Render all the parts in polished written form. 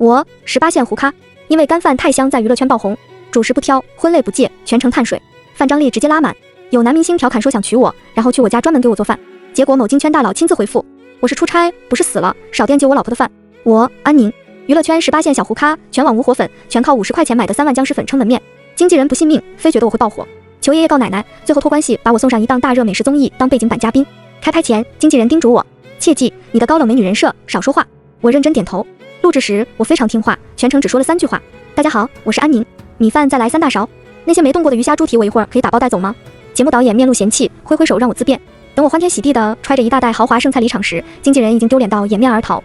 我18线胡咖，因为干饭太香在娱乐圈爆红，主食不挑，荤类不戒，全程碳水，饭张力直接拉满。有男明星调侃说想娶我，然后去我家专门给我做饭，结果某金圈大佬亲自回复，我是出差，不是死了，少惦记我老婆的饭。我安宁，娱乐圈18线小胡咖，全网无火粉，全靠50块钱买的3万僵尸粉撑门面。经纪人不信命，非觉得我会爆火，求爷爷告奶奶，最后托关系把我送上一档大热美食综艺当背景板嘉宾。开拍前，经纪人叮嘱我，切记你的高冷美女人设，少说话。我认真点头。录制时我非常听话，全程只说了3句话：大家好，我是安宁，米饭再来3大勺。那些没动过的鱼虾猪蹄我一会儿可以打包带走吗？节目导演面露嫌弃，挥挥手让我自便。等我欢天喜地的揣着一大袋豪华剩菜离场时，经纪人已经丢脸到掩面而逃。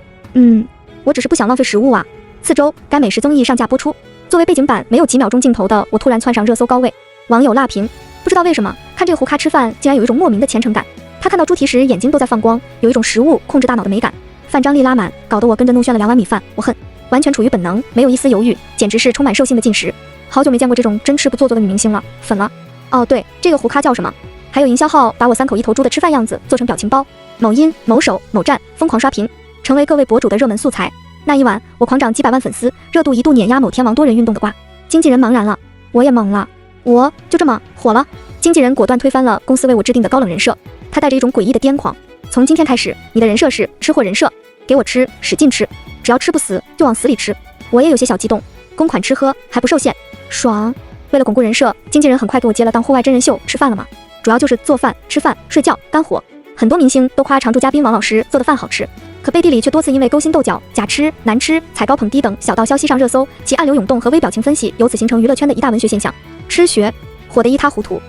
我只是不想浪费食物啊。次周该美食综艺上架播出，作为背景板没有几秒钟镜头的我突然窜上热搜高位。网友辣评，不知道为什么看这个胡咖吃饭竟然有一种莫名的虔诚感。他看到猪蹄时眼睛都在放光，有一种食物控制大脑的美感。饭张力拉满，搞得我跟着怒炫了2碗米饭，我恨，完全处于本能，没有一丝犹豫，简直是充满兽性的进食。好久没见过这种真吃不做作的女明星了，粉了。哦对，这个胡咖叫什么？还有营销号把我3口1头猪的吃饭样子做成表情包，某音、某手、某站疯狂刷屏，成为各位博主的热门素材。那一晚我狂涨几百万粉丝，热度一度碾压某天王多人运动的瓜。经纪人茫然了，我也懵了，我就这么火了？经纪人果断推翻了公司为我制定的高冷人设，他带着一种诡异的癫狂，从今天开始，你的人设是吃货人设，给我吃，使劲吃，只要吃不死就往死里吃。我也有些小激动，公款吃喝还不受限，爽。为了巩固人设，经纪人很快给我接了当户外真人秀吃饭了吗？主要就是做饭、吃饭、睡觉，干活。很多明星都夸常驻嘉宾王老师做的饭好吃，可背地里却多次因为勾心斗角、假吃、难吃、踩高捧低等小道消息上热搜，其暗流涌动和微表情分析由此形成娱乐圈的一大文学现象。吃学火得一塌糊涂。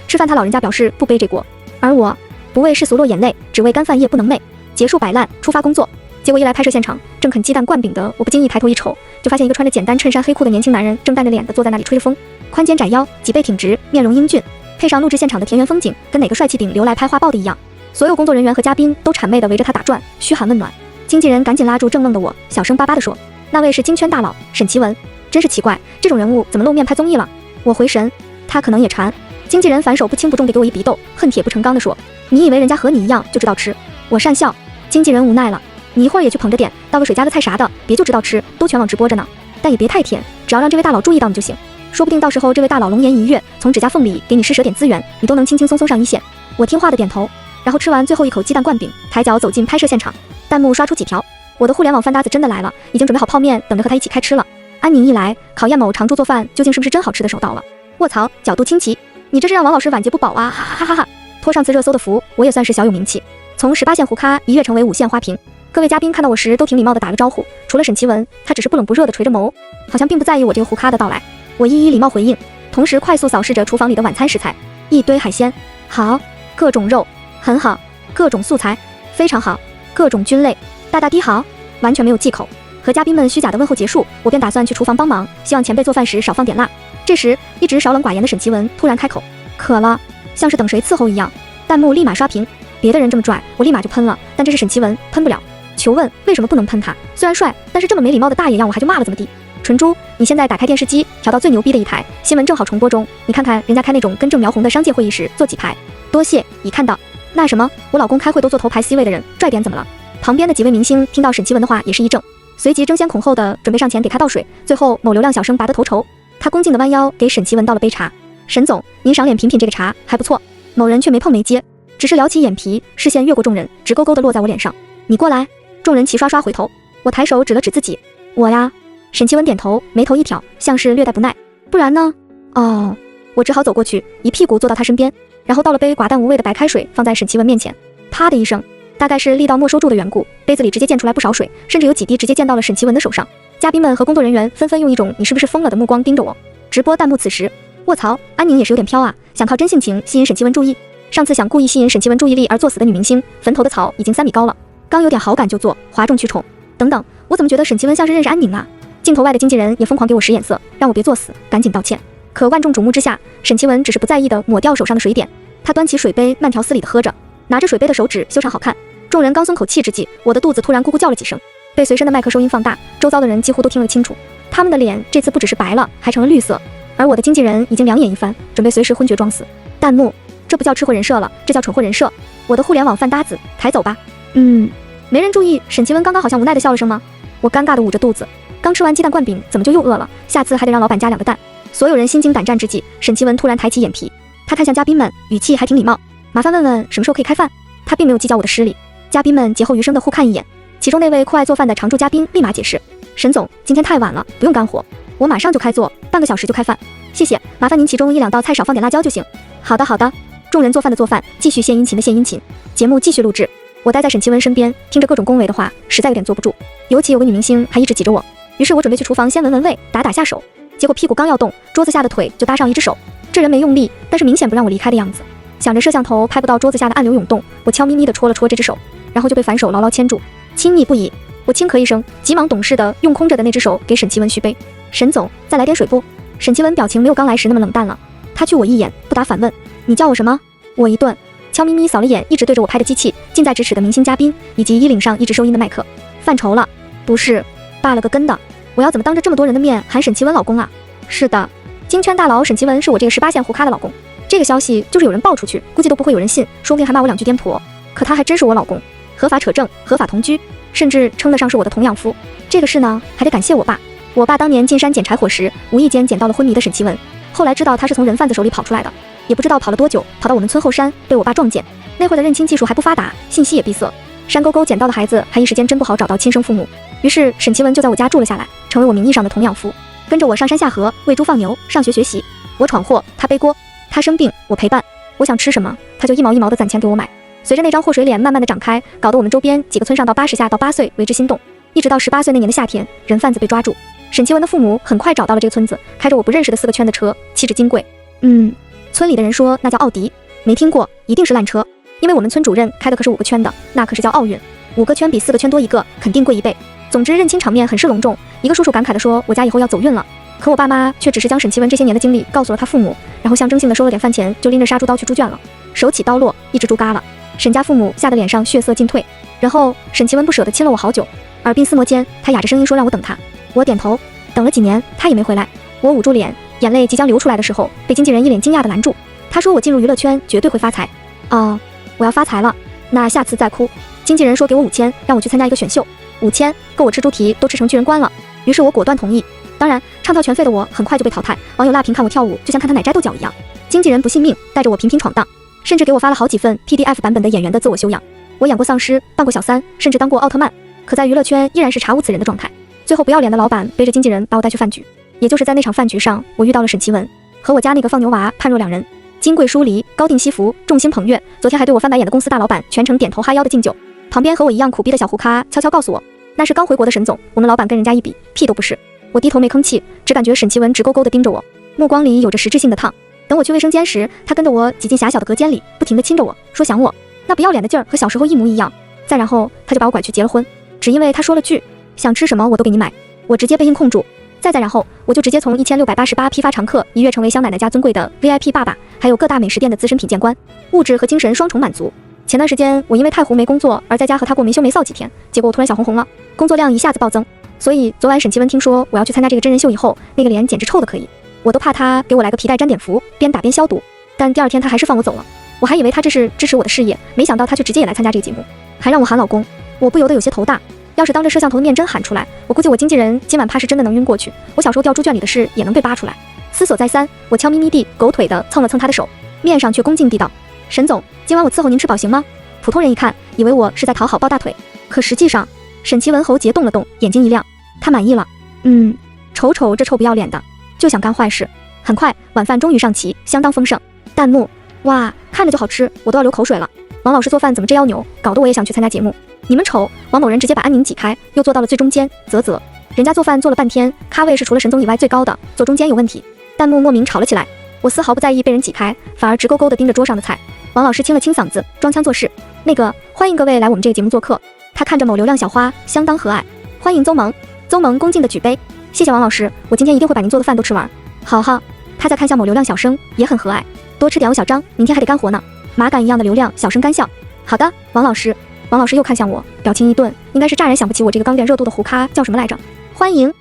吃饭他老人家表示不背这锅，而我不为世俗落眼泪，只为干饭业不能寐。结束摆烂，出发工作。结果一来拍摄现场，正啃鸡蛋灌饼的我不经意抬头一瞅，就发现一个穿着简单衬衫黑裤的年轻男人正淡着脸的坐在那里吹着风，宽肩窄腰，脊背挺直，面容英俊，配上录制现场的田园风景，跟哪个帅气顶流来拍画报的一样。所有工作人员和嘉宾都谄媚的围着他打转，嘘寒问暖。经纪人赶紧拉住正愣的我，小声巴巴地说，那位是金圈大佬沈奇文。真是奇怪，这种人物怎么露面拍综艺了？我回神，他可能也馋。经纪人反手不轻不重地给我一鼻窦，恨铁不成钢地说，你以为人家和你一样就知道吃？我讪笑。经纪人无奈了，你一会儿也去捧着点，倒个水加个菜啥的，别就知道吃，都全网直播着呢。但也别太甜，只要让这位大佬注意到你就行，说不定到时候这位大佬龙颜一跃，从指甲缝里给你施舍点资源，你都能轻轻松松上一线。我听话的点头，然后吃完最后一口鸡蛋灌饼，抬脚走进拍摄现场。弹幕刷出几条，我的互联网饭搭子真的来了，已经准备好泡面等着和他一起开吃了。安宁一来，考验某常驻做饭究竟是不是真好吃的手到了。卧槽，角度清奇，你这是让王老师晚节不保啊！哈哈哈哈！托上次热搜的福，我也算是小有名气，从18线胡咖一跃成为5线花瓶。各位嘉宾看到我时都挺礼貌的打了招呼，除了沈奇文，他只是不冷不热的垂着眸，好像并不在意我这个胡咖的到来。我一一礼貌回应，同时快速扫视着厨房里的晚餐食材，一堆海鲜，好，各种肉，很好，各种素材，非常好，各种菌类，大大滴好，完全没有忌口。和嘉宾们虚假的问候结束，我便打算去厨房帮忙，希望前辈做饭时少放点辣。这时，一直少冷寡言的沈奇文突然开口，渴了，像是等谁伺候一样。弹幕立马刷屏，别的人这么拽，我立马就喷了，但这是沈奇文，喷不了。求问为什么不能喷他？虽然帅，但是这么没礼貌的大爷让我还就骂了怎么地？纯猪，你现在打开电视机，调到最牛逼的一台，新闻正好重播中，你看看人家开那种根正苗红的商界会议时坐几排。多谢，已看到。那什么，我老公开会都坐头排 C 位的人，拽点怎么了？旁边的几位明星听到沈奇文的话也是一怔，随即争先恐后的准备上前给他倒水。最后某流量小生拔得头筹，他恭敬的弯腰给沈奇文倒了杯茶。沈总，您赏脸品品这个茶还不错。某人却没碰没接，只是撩起眼皮，视线越过众人，直勾勾的落在我脸上。你过来。众人齐刷刷回头，我抬手指了指自己，我呀。沈奇文点头，眉头一挑，像是略带不耐。不然呢？哦，我只好走过去，一屁股坐到他身边，然后倒了杯寡淡无味的白开水放在沈奇文面前。啪的一声，大概是力道没收住的缘故，杯子里直接溅出来不少水，甚至有几滴直接溅到了沈奇文的手上。嘉宾们和工作人员纷纷用一种你是不是疯了的目光盯着我。直播弹幕此时，卧槽，安宁也是有点飘啊，想靠真性情吸引沈奇文注意。上次想故意吸引沈奇文注意力而作死的女明星，坟头的草已经3米高了。刚有点好感就做，哗众取宠。等等，我怎么觉得沈奇文像是认识安宁啊？镜头外的经纪人也疯狂给我使眼色，让我别作死，赶紧道歉。可万众瞩目之下，沈奇文只是不在意的抹掉手上的水点，他端起水杯慢条斯理的喝着，拿着水杯的手指修长好看。众人刚松口气之际，我的肚子突然咕咕叫了几声，被随身的麦克收音放大，周遭的人几乎都听了清楚。他们的脸这次不只是白了，还成了绿色，而我的经纪人已经两眼一翻，准备随时昏厥装死。弹幕，这不叫吃货人设了，这叫蠢货人设。我的互联网饭搭子，抬走吧。没人注意，沈奇文刚刚好像无奈的笑了声吗？我尴尬的捂着肚子，刚吃完鸡蛋灌饼，怎么就又饿了？下次还得让老板加2个蛋。所有人心惊胆战之际，沈奇文突然抬起眼皮，他看向嘉宾们，语气还挺礼貌：“麻烦问问什么时候可以开饭？”他并没有计较我的失礼。嘉宾们劫后余生的互看一眼，其中那位酷爱做饭的常驻嘉宾立马解释：“沈总，今天太晚了，不用干活，我马上就开做，半个小时就开饭。谢谢，麻烦您其中1、2道菜少放点辣椒就行。”好的好的。众人做饭的做饭，继续献殷勤的献殷勤。节目继续录制，我待在沈奇文身边，听着各种恭维的话，实在有点坐不住。尤其有个女明星还一直挤着我，于是我准备去厨房先闻闻味，打下手。结果屁股刚要动，桌子下的腿就搭上一只手，这人没用力，但是明显不让我离开的样子。想着摄像头拍不到桌子下的暗流涌动，我悄咪咪地戳了戳这只手，然后就被反手牢牢牵住，亲昵不已。我轻咳一声，急忙懂事的用空着的那只手给沈奇文续杯。沈总，再来点水不？沈奇文表情没有刚来时那么冷淡了，他去我一眼，不答反问：“你叫我什么？”我一顿，悄咪咪扫了眼一直对着我拍的机器，近在咫尺的明星嘉宾，以及衣领上一直收音的麦克。犯愁了？不是，罢了个根的。我要怎么当着这么多人的面喊沈奇文老公啊？是的，金圈大佬沈奇文是我这个18线胡咖的老公。这个消息就是有人爆出去，估计都不会有人信，说不定还骂我2句颠婆。可他还真是我老公，合法扯证，合法同居，甚至称得上是我的童养夫。这个事呢，还得感谢我爸。我爸当年进山捡柴火时，无意间捡到了昏迷的沈奇文，后来知道他是从人贩子手里跑出来的。也不知道跑了多久，跑到我们村后山，被我爸撞见。那会儿的认亲技术还不发达，信息也闭塞，山沟沟捡到的孩子还一时间真不好找到亲生父母。于是沈奇文就在我家住了下来，成为我名义上的童养夫，跟着我上山下河，喂猪放牛，上学学习。我闯祸，他背锅；他生病，我陪伴；我想吃什么，他就一毛一毛的攒钱给我买。随着那张祸水脸慢慢的展开，搞得我们周边几个村上到80下到8岁为之心动。一直到18岁那年的夏天，人贩子被抓住，沈奇文的父母很快找到了这个村子，开着我不认识的4个圈的车，骑着金贵。村里的人说那叫奥迪，没听过，一定是烂车。因为我们村主任开的可是5个圈的，那可是叫奥运，5个圈比4个圈多一个，肯定贵1倍。总之认亲场面很是隆重，一个叔叔感慨地说我家以后要走运了。可我爸妈却只是将沈奇文这些年的经历告诉了他父母，然后象征性的收了点饭钱，就拎着杀猪刀去猪圈了。手起刀落，一只猪嘎了，沈家父母吓得脸上血色尽退。然后沈奇文不舍得亲了我好久，耳鬓厮磨间，他哑着声音说让我等他。我点头，等了几年，他也没回来。我捂住脸，眼泪即将流出来的时候，被经纪人一脸惊讶的拦住。他说我进入娱乐圈绝对会发财。我要发财了，那下次再哭。经纪人说给我5000，让我去参加一个选秀，5000够我吃猪蹄都吃成巨人观了。于是我果断同意。当然，唱跳全废的我很快就被淘汰，网友辣评看我跳舞就像看他奶摘豆角一样。经纪人不信命，带着我频频闯荡，甚至给我发了好几份 PDF 版本的演员的自我修养。我演过丧尸，扮过小三，甚至当过奥特曼，可在娱乐圈依然是查无此人的状态。最后不要脸的老板背着经纪人把我带去饭局，也就是在那场饭局上，我遇到了沈奇文和我家那个放牛娃判若2人。金贵疏离，高定西服，众星捧月。昨天还对我翻白眼的公司大老板全程点头哈腰的敬酒。旁边和我一样苦逼的小胡咖悄悄告诉我，那是刚回国的沈总，我们老板跟人家一比，屁都不是。我低头没吭气，只感觉沈奇文直勾勾地盯着我，目光里有着实质性的烫。等我去卫生间时，他跟着我挤进狭小的隔间里，不停地亲着我，说想我，那不要脸的劲儿和小时候一模一样。再然后他就把我拐去结了婚，只因为他说了句想吃什么我都给你买，我直接被硬控住。再然后我就直接从1688批发常客一跃成为香奶奶家尊贵的 VIP 爸爸，还有各大美食店的资深品鉴官，物质和精神双重满足。前段时间我因为太糊没工作而在家和他过没羞没臊几天，结果我突然小红红了，工作量一下子暴增。所以昨晚沈奇文听说我要去参加这个真人秀以后，那个脸简直臭的可以，我都怕他给我来个皮带沾点符，边打边消毒。但第2天他还是放我走了，我还以为他这是支持我的事业，没想到他却直接也来参加这个节目，还让我喊老公，我不由得有些头大。要是当着摄像头的面真喊出来，我估计我经纪人今晚怕是真的能晕过去，我小时候掉猪圈里的事也能被扒出来。思索再三，我悄咪咪地狗腿地蹭了蹭他的手，面上却恭敬地道：沈总，今晚我伺候您吃饱行吗？普通人一看以为我是在讨好抱大腿，可实际上沈奇文喉结动了动，眼睛一亮，他满意了。瞅瞅这臭不要脸的，就想干坏事。很快晚饭终于上齐，相当丰盛。弹幕：哇，看着就好吃，我都要流口水了。王老师做饭怎么这妖牛，搞得我也想去参加节目。你们瞅，王某人直接把安宁挤开，又坐到了最中间，人家做饭做了半天，咖位是除了沈总以外最高的，坐中间有问题。弹幕莫名吵了起来，我丝毫不在意被人挤开，反而直勾勾地盯着桌上的菜。王老师清了清嗓子，装腔作势：那个，欢迎各位来我们这个节目做客。他看着某流量小花，相当和蔼。欢迎邹萌。邹萌恭敬地举杯，谢谢王老师，我今天一定会把您做的饭都吃完。好哈。他再看向某流量小生，也很和蔼，多吃点哦小张，明天还得干活呢。马杆一样的流量小生干笑。好的，王老师。王老师又看向我，表情一顿，应该是乍然想不起我这个刚练热度的胡咖叫什么来着。欢迎，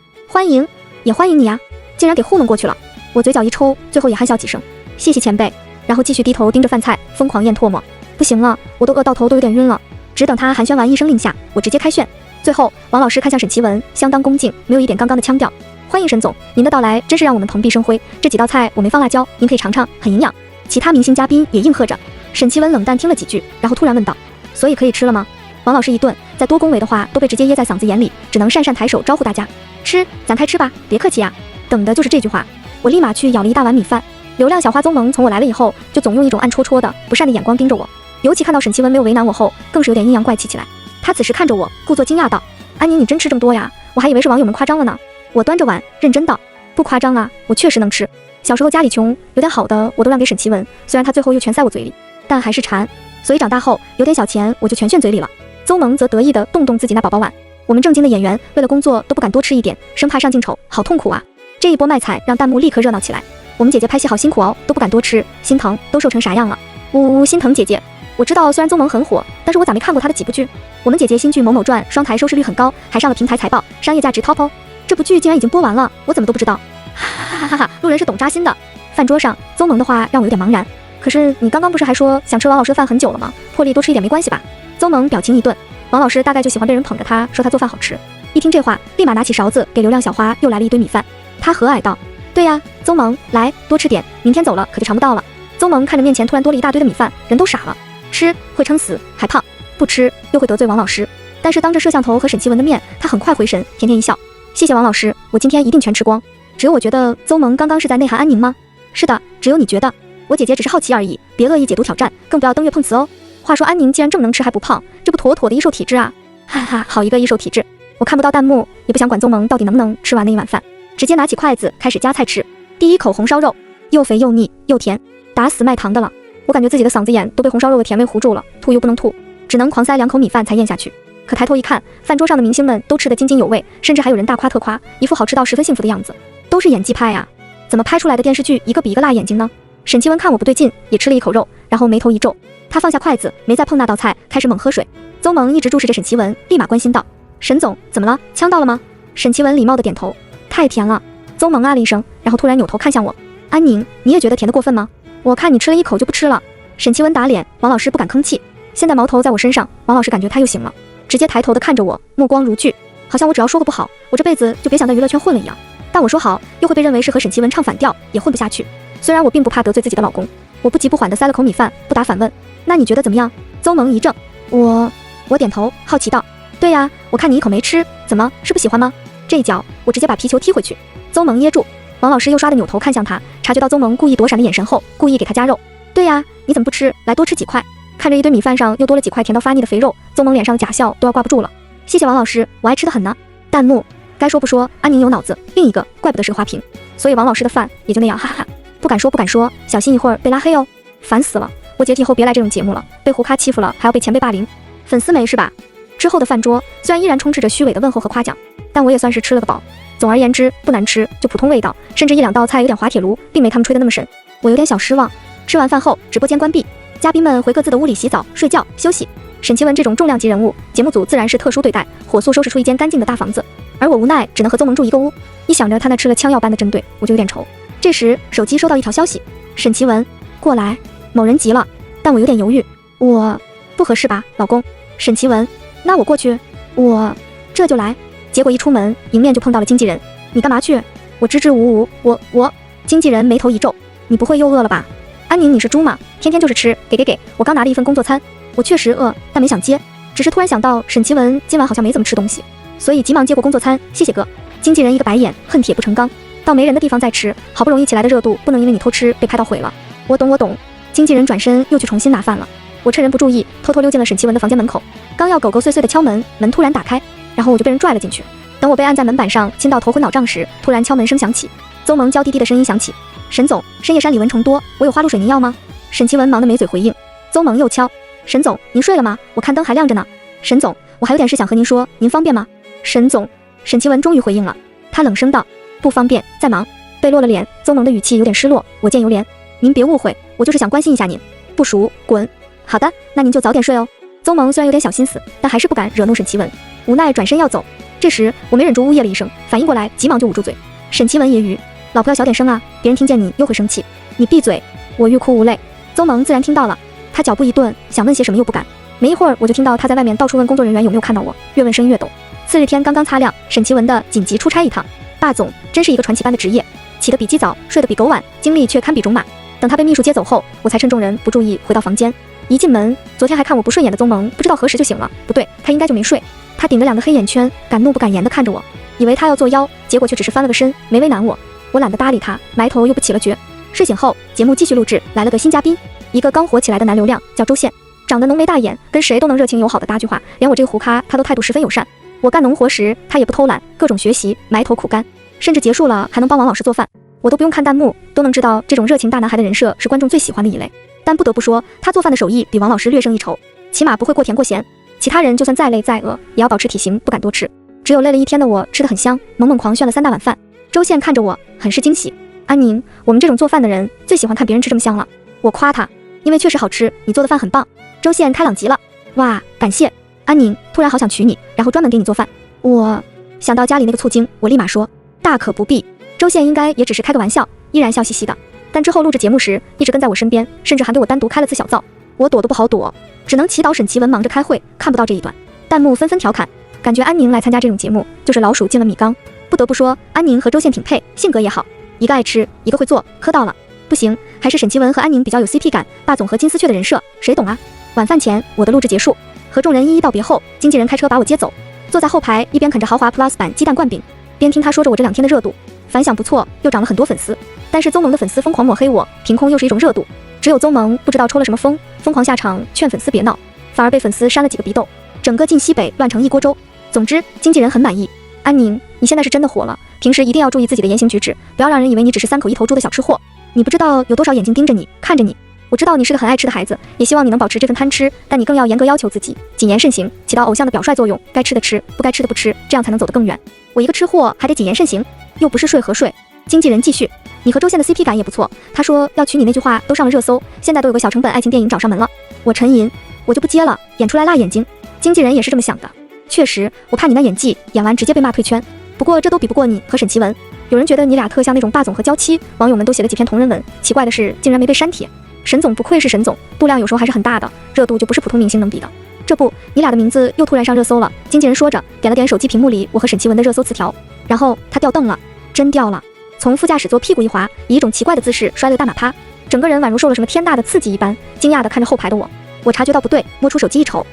也欢迎你呀，竟然给糊弄过去了。我嘴角一抽，最后也憨笑几声，谢谢前辈，然后继续低头盯着饭菜，疯狂咽唾沫。不行了，我都饿到头都有点晕了。只等他寒暄完一声令下，我直接开炫。最后，王老师看向沈奇文，相当恭敬，没有一点刚刚的腔调。欢迎沈总，您的到来真是让我们蓬荜生辉。这几道菜我没放辣椒，您可以尝尝，很营养。其他明星嘉宾也应和着。沈奇文冷淡听了几句，然后突然问道：“所以可以吃了吗？”王老师一顿，再多恭维的话都被直接噎在嗓子眼里，只能讪讪抬手招呼大家：“吃，咱开吃吧，别客气呀。”等的就是这句话，我立马去舀了一大碗米饭。流量小花宗萌从我来了以后，就总用一种暗戳戳的不善的眼光盯着我，尤其看到沈奇文没有为难我后，更是有点阴阳怪气起来。他此时看着我，故作惊讶道：“安妮，你真吃这么多呀？我还以为是网友们夸张了呢。”我端着碗认真道：“不夸张啊，我确实能吃。小时候家里穷，有点好的我都让给沈奇文，虽然他最后又全塞我嘴里，但还是馋。所以长大后有点小钱我就全炫嘴里了。”邹萌则得意地动动自己那宝宝碗。我们正经的演员为了工作都不敢多吃一点，生怕上镜丑，好痛苦啊！这一波卖惨让弹幕立刻热闹起来。我们姐姐拍戏好辛苦哦，都不敢多吃，心疼，都瘦成啥样了？呜呜，心疼姐姐。我知道虽然邹萌很火，但是我咋没看过她的几部剧？我们姐姐新剧《某某传》双台收视率很高，还上了平台财报，商业价值 top 哦。这部剧竟然已经播完了，我怎么都不知道？哈哈哈！路人是懂扎心的。饭桌上，邹萌的话让我有点茫然。可是你刚刚不是还说想吃王老师的饭很久了吗？破例多吃一点没关系吧？邹萌表情一顿，王老师大概就喜欢被人捧着他，说他做饭好吃。一听这话，立马拿起勺子给流量小花又来了一堆米饭。他和蔼道：“对呀，邹萌，来多吃点，明天走了可就尝不到了。”邹萌看着面前突然多了一大堆的米饭，人都傻了。吃会撑死还胖，不吃又会得罪王老师。但是当着摄像头和沈奇文的面，他很快回神，甜甜一笑：“谢谢王老师，我今天一定全吃光。”只有我觉得邹萌刚刚是在内涵安宁吗？是的，只有你觉得。我姐姐只是好奇而已，别恶意解读挑战，更不要登月碰瓷哦。话说安宁既然这么能吃还不胖，这不妥妥的易瘦体质啊！哈哈，好一个易瘦体质！我看不到弹幕，也不想管邹萌到底能不能吃完那一碗饭，直接拿起筷子开始夹菜吃。第一口红烧肉，又肥又腻又甜，打死卖糖的了。我感觉自己的嗓子眼都被红烧肉的甜味糊住了，吐又不能吐，只能狂塞2口米饭才咽下去。可抬头一看，饭桌上的明星们都吃得津津有味，甚至还有人大夸特夸，一副好吃到十分幸福的样子。都是演技派呀，怎么拍出来的电视剧一个比一个辣眼睛呢？沈奇文看我不对劲，也吃了一口肉，然后眉头一皱，他放下筷子，没再碰那道菜，开始猛喝水。邹萌一直注视着沈奇文，立马关心道：“沈总，怎么了？呛到了吗？”沈奇文礼貌的点头：“太甜了。”邹萌啊了一声，然后突然扭头看向我：“安宁，你也觉得甜的过分吗？我看你吃了一口就不吃了。”沈奇文打脸，王老师不敢吭气。现在矛头在我身上，王老师感觉他又醒了，直接抬头的看着我，目光如炬，好像我只要说个不好，我这辈子就别想在娱乐圈混了一样。但我说好，又会被认为是和沈奇文唱反调，也混不下去。虽然我并不怕得罪自己的老公，我不急不缓地塞了口米饭，不答反问：“那你觉得怎么样？”邹萌一怔，我点头，好奇道：“对呀，我看你一口没吃，怎么是不喜欢吗？”这一脚，我直接把皮球踢回去。邹萌噎住，王老师又刷的扭头看向他，察觉到邹萌故意躲闪的眼神后，故意给他加肉。对呀，你怎么不吃？来多吃几块。看着一堆米饭上又多了几块甜到发腻的肥肉，邹萌脸上的假笑都要挂不住了。谢谢王老师，我爱吃的很呢。弹幕该说不说，安宁有脑子，另一个怪不得是个花瓶。所以王老师的饭也就那样，哈哈。不敢说，小心一会儿被拉黑哦。烦死了，我姐以后别来这种节目了，被胡咖欺负了还要被前辈霸凌，粉丝没是吧？之后的饭桌虽然依然充斥着虚伪的问候和夸奖，但我也算是吃了个饱。总而言之，不难吃，就普通味道，甚至1-2道菜有点滑铁卢，并没他们吹得那么神，我有点小失望。吃完饭后，直播间关闭，嘉宾们回各自的屋里洗澡、睡觉、休息。沈奇文这种重量级人物，节目组自然是特殊对待，火速收拾出一间干净的大房子，而我无奈只能和邹萌住一个屋。一想着他那吃了枪药般的针对，我就有点愁。这时手机收到一条消息：沈奇文过来。某人急了，但我有点犹豫，我不合适吧，老公。沈奇文，那我过去，我这就来。结果一出门，迎面就碰到了经纪人。你干嘛去？我支支吾吾，我。经纪人眉头一皱，你不会又饿了吧？安宁，你是猪吗？天天就是吃，给，我刚拿了一份工作餐。我确实饿，但没想接，只是突然想到沈奇文今晚好像没怎么吃东西，所以急忙接过工作餐，谢谢哥。经纪人一个白眼，恨铁不成钢，到没人的地方再吃，好不容易起来的热度不能因为你偷吃被拍到毁了。我懂。经纪人转身又去重新拿饭了，我趁人不注意偷偷溜进了沈奇文的房间门口，刚要狗狗碎碎的敲门，门突然打开，然后我就被人拽了进去。等我被按在门板上亲到头昏脑胀时，突然敲门声响起，邹萌娇滴滴的声音响起：“沈总，深夜山里蚊虫多，我有花露水您要吗？”沈奇文忙得没嘴回应。邹萌又敲：“沈总，您睡了吗？我看灯还亮着呢。”沈总，我还有点事想和您说，您方便吗？沈总。沈奇文终于回应了，他冷声道：“不方便，在忙。”被落了脸，邹萌的语气有点失落，我见犹怜：“您别误会，我就是想关心一下您。不熟，滚。”好的，那您就早点睡哦。邹萌虽然有点小心思，但还是不敢惹怒沈奇文，无奈转身要走。这时我没忍住呜咽了一声，反应过来，急忙就捂住嘴。沈奇文揶揄：“老婆要小点声啊，别人听见你又会生气。”你闭嘴！我欲哭无泪。邹萌自然听到了，他脚步一顿，想问些什么又不敢。没一会儿，我就听到他在外面到处问工作人员有没有看到我，越问声音越抖。4日天刚刚擦亮，沈其文的紧急出差一趟。霸总真是一个传奇般的职业，起得比鸡早，睡得比狗晚，精力却堪比种马。等他被秘书接走后，我才趁众人不注意回到房间。一进门，昨天还看我不顺眼的宗萌不知道何时就醒了，不对，他应该就没睡。他顶着2个黑眼圈，敢怒不敢言地看着我，以为他要作妖，结果却只是翻了个身，没为难我。我懒得搭理他，埋头又不起了觉。睡醒后，节目继续录制，来了个新嘉宾，一个刚火起来的男流量，叫周宪，长得浓眉大眼，跟谁都能热情友好的搭句话，连我这个胡咖他都态度十分友善。我干农活时，他也不偷懒，各种学习，埋头苦干，甚至结束了还能帮王老师做饭，我都不用看弹幕，都能知道这种热情大男孩的人设是观众最喜欢的一类。但不得不说，他做饭的手艺比王老师略胜一筹，起码不会过甜过咸。其他人就算再累再饿，也要保持体型，不敢多吃。只有累了一天的我吃得很香，猛猛狂炫了3大碗饭。周宪看着我，很是惊喜。安宁，我们这种做饭的人最喜欢看别人吃这么香了。我夸他，因为确实好吃，你做的饭很棒。周宪开朗极了，哇，感谢。安宁，突然好想娶你，然后专门给你做饭。我想到家里那个醋精，我立马说大可不必。周宪应该也只是开个玩笑，依然笑嘻嘻的。但之后录制节目时，一直跟在我身边，甚至还给我单独开了次小灶，我躲都不好躲，只能祈祷沈其文忙着开会，看不到这一段。弹幕纷纷调侃，感觉安宁来参加这种节目就是老鼠进了米缸。不得不说，安宁和周宪挺配，性格也好，一个爱吃，一个会做，磕到了。不行，还是沈其文和安宁比较有 CP 感，霸总和金丝雀的人设谁懂啊？晚饭前，我的录制结束，和众人一一道别后，经纪人开车把我接走，坐在后排，一边啃着豪华 Plus 版鸡蛋灌饼，边听他说着我这2天的热度，反响不错，又涨了很多粉丝。但是宗萌的粉丝疯狂抹黑我，凭空又是一种热度。只有宗萌不知道抽了什么风，疯狂下场劝粉丝别闹，反而被粉丝扇了几个鼻窦，整个晋西北乱成一锅粥。总之，经纪人很满意。安宁，你现在是真的火了，平时一定要注意自己的言行举止，不要让人以为你只是3口1头猪的小吃货。你不知道有多少眼睛盯着你，看着你。我知道你是个很爱吃的孩子，也希望你能保持这份贪吃，但你更要严格要求自己，谨言慎行，起到偶像的表率作用，该吃的吃，不该吃的不吃，这样才能走得更远。我一个吃货还得谨言慎行，又不是睡和睡。经纪人继续，你和周宪的 CP 感也不错，他说要娶你那句话都上了热搜，现在都有个小成本爱情电影找上门了。我沉吟，我就不接了，演出来辣眼睛。经纪人也是这么想的，确实，我怕你那演技，演完直接被骂退圈。不过这都比不过你和沈其文，有人觉得你俩特像那种霸总和娇妻，网友们都写了几篇同人文，奇怪的是竟然没被删帖。沈总不愧是沈总，度量有时候还是很大的，热度就不是普通明星能比的。这不，你俩的名字又突然上热搜了。经纪人说着，点了点手机屏幕里我和沈其文的热搜词条，然后他掉凳了，真掉了，从副驾驶座屁股一滑，以一种奇怪的姿势摔了个大马趴，整个人宛如受了什么天大的刺激一般，惊讶地看着后排的我。我察觉到不对，摸出手机一瞅，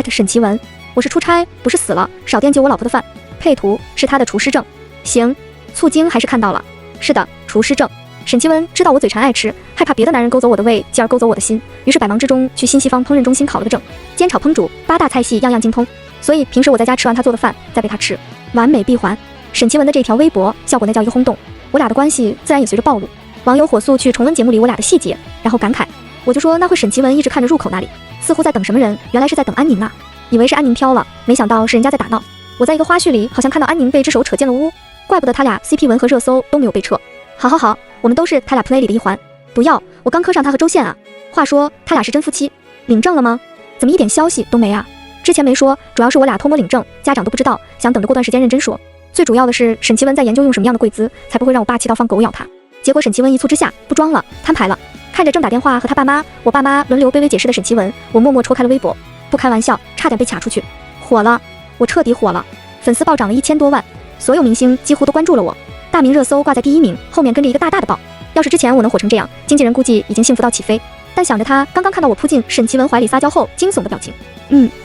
沈其文，我是出差，不是死了，少惦记我老婆的饭。配图是他的厨师证，行，醋精还是看到了，是的，厨师证。沈其文知道我嘴馋爱吃，害怕别的男人勾走我的胃，继而勾走我的心，于是百忙之中去新西方烹饪中心考了个证，煎炒烹煮8大菜系样样精通，所以平时我在家吃完他做的饭，再喂他吃，完美闭环。沈其文的这条微博效果那叫一个轰动，我俩的关系自然也随着暴露，网友火速去重温节目里我俩的细节，然后感慨，我就说那会沈其文一直看着入口那里，似乎在等什么人，原来是在等安宁啊，以为是安宁飘了，没想到是人家在打闹。我在一个花絮里好像看到安宁被一只手扯进了屋，怪不得他俩 CP 文和热搜都没有被撤。好，我们都是他俩 play 里的一环。不要，我刚磕上他和周宪啊。话说他俩是真夫妻，领证了吗？怎么一点消息都没啊？之前没说，主要是我俩偷摸领证，家长都不知道，想等着过段时间认真说。最主要的是沈其文在研究用什么样的跪姿，才不会让我爸气到放狗咬他。结果沈其文一促之下不装了，摊牌了。看着正打电话和他爸妈、我爸妈轮流卑微解释的沈其文，我默默戳开了微博。不开玩笑，差点被卡出去。火了，我彻底火了，粉丝暴涨了1000多万，所有明星几乎都关注了我。大名热搜挂在第1名，后面跟着一个大大的爆。要是之前我能火成这样，经纪人估计已经幸福到起飞。但想着他刚刚看到我扑进沈其文怀里撒娇后惊悚的表情，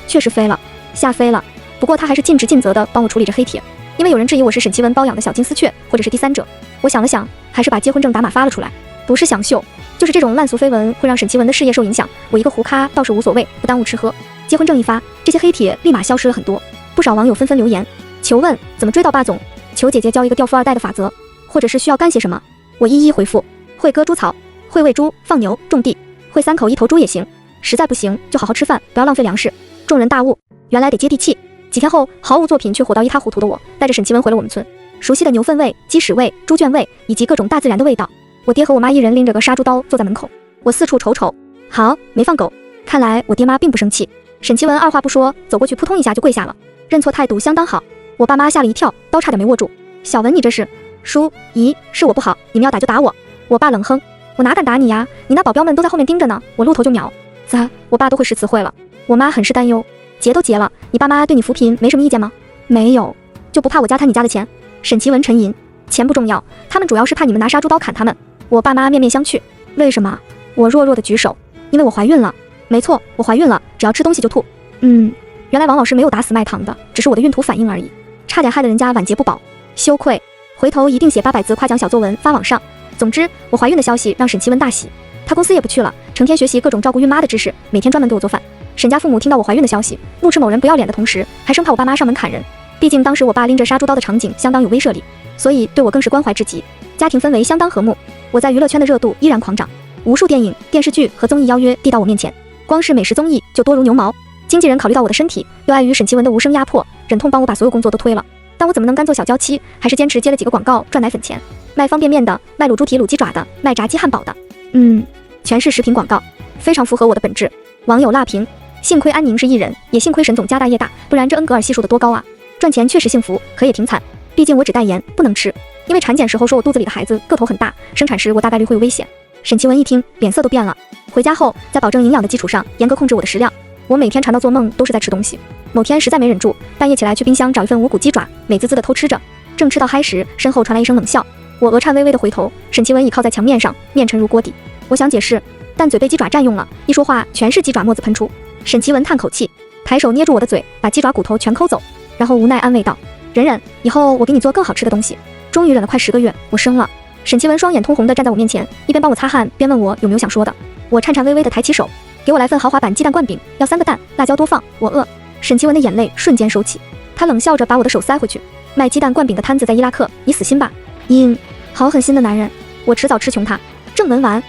确实飞了，吓飞了。不过他还是尽职尽责的帮我处理着黑帖，因为有人质疑我是沈其文包养的小金丝雀，或者是第三者。我想了想，还是把结婚证打码发了出来。不是想秀，就是这种烂俗绯闻会让沈其文的事业受影响，我一个胡咖倒是无所谓，不耽误吃喝。结婚证一发，这些黑帖立马消失了很多，不少网友纷纷留言求问怎么追到霸总，求姐姐教一个钓富二代的法则，或者是需要干些什么，我一一回复。会割猪草，会喂猪、放牛、种地，会3口1头猪也行，实在不行就好好吃饭，不要浪费粮食。众人大悟，原来得接地气。几天后，毫无作品却火到一塌糊涂的我，带着沈其文回了我们村。熟悉的牛粪味、鸡屎味、猪圈味，以及各种大自然的味道。我爹和我妈一人拎着个杀猪刀坐在门口，我四处瞅，好，没放狗。看来我爹妈并不生气。沈其文二话不说，走过去扑通一下就跪下了，认错态度相当好。我爸妈吓了一跳，刀差点没握住。小文，你这是？叔姨，是我不好，你们要打就打我。我爸冷哼，我哪敢打你呀？你那保镖们都在后面盯着呢，我露头就秒。我爸都会识词汇了。我妈很是担忧，结都结了，你爸妈对你扶贫没什么意见吗？没有，就不怕我夹他你家的钱？沈其文沉吟，钱不重要，他们主要是怕你们拿杀猪刀砍他们。我爸妈面面相觑。为什么？我弱弱的举手，因为我怀孕了。没错，我怀孕了，只要吃东西就吐。原来王老师没有打死卖糖的，只是我的孕吐反应而已，差点害得人家晚节不保，羞愧。回头一定写800字夸奖小作文发网上。总之，我怀孕的消息让沈其文大喜，他公司也不去了，成天学习各种照顾孕妈的知识，每天专门给我做饭。沈家父母听到我怀孕的消息，怒斥某人不要脸的同时，还生怕我爸妈上门砍人。毕竟当时我爸拎着杀猪刀的场景相当有威慑力，所以对我更是关怀至极，家庭氛围相当和睦。我在娱乐圈的热度依然狂涨，无数电影、电视剧和综艺邀约递到我面前，光是美食综艺就多如牛毛。经纪人考虑到我的身体，又碍于沈其文的无声压迫，忍痛帮我把所有工作都推了。但我怎么能甘做小娇妻，还是坚持接了几个广告赚奶粉钱，卖方便面的，卖卤猪蹄、卤鸡爪的，卖炸鸡汉堡的，全是食品广告，非常符合我的本质。网友辣评：幸亏安宁是艺人，也幸亏沈总家大业大，不然这恩格尔系数得多高啊！赚钱确实幸福，可也挺惨，毕竟我只代言，不能吃。因为产检时候说我肚子里的孩子个头很大，生产时我大概率会有危险。沈其文一听，脸色都变了。回家后，在保证营养的基础上，严格控制我的食量。我每天馋到做梦都是在吃东西。某天实在没忍住，半夜起来去冰箱找一份无骨鸡爪，美滋滋的偷吃着。正吃到嗨时，身后传来一声冷笑。我额颤微微的回头，沈其文倚靠在墙面上，面沉如锅底。我想解释，但嘴被鸡爪占用了，一说话全是鸡爪沫子喷出。沈其文叹口气，抬手捏住我的嘴，把鸡爪骨头全抠走，然后无奈安慰道：忍忍，以后我给你做更好吃的东西。终于忍了快10个月，我生了。沈其文双眼通红的站在我面前，一边帮我擦汗，边问我有没有想说的。我颤颤巍巍的抬起手，给我来份豪华版鸡蛋灌饼，要3个蛋，辣椒多放，我饿。沈其文的眼泪瞬间收起，他冷笑着把我的手塞回去。卖鸡蛋灌饼的摊子在伊拉克，你死心吧。好狠心的男人，我迟早吃穷他。正文完。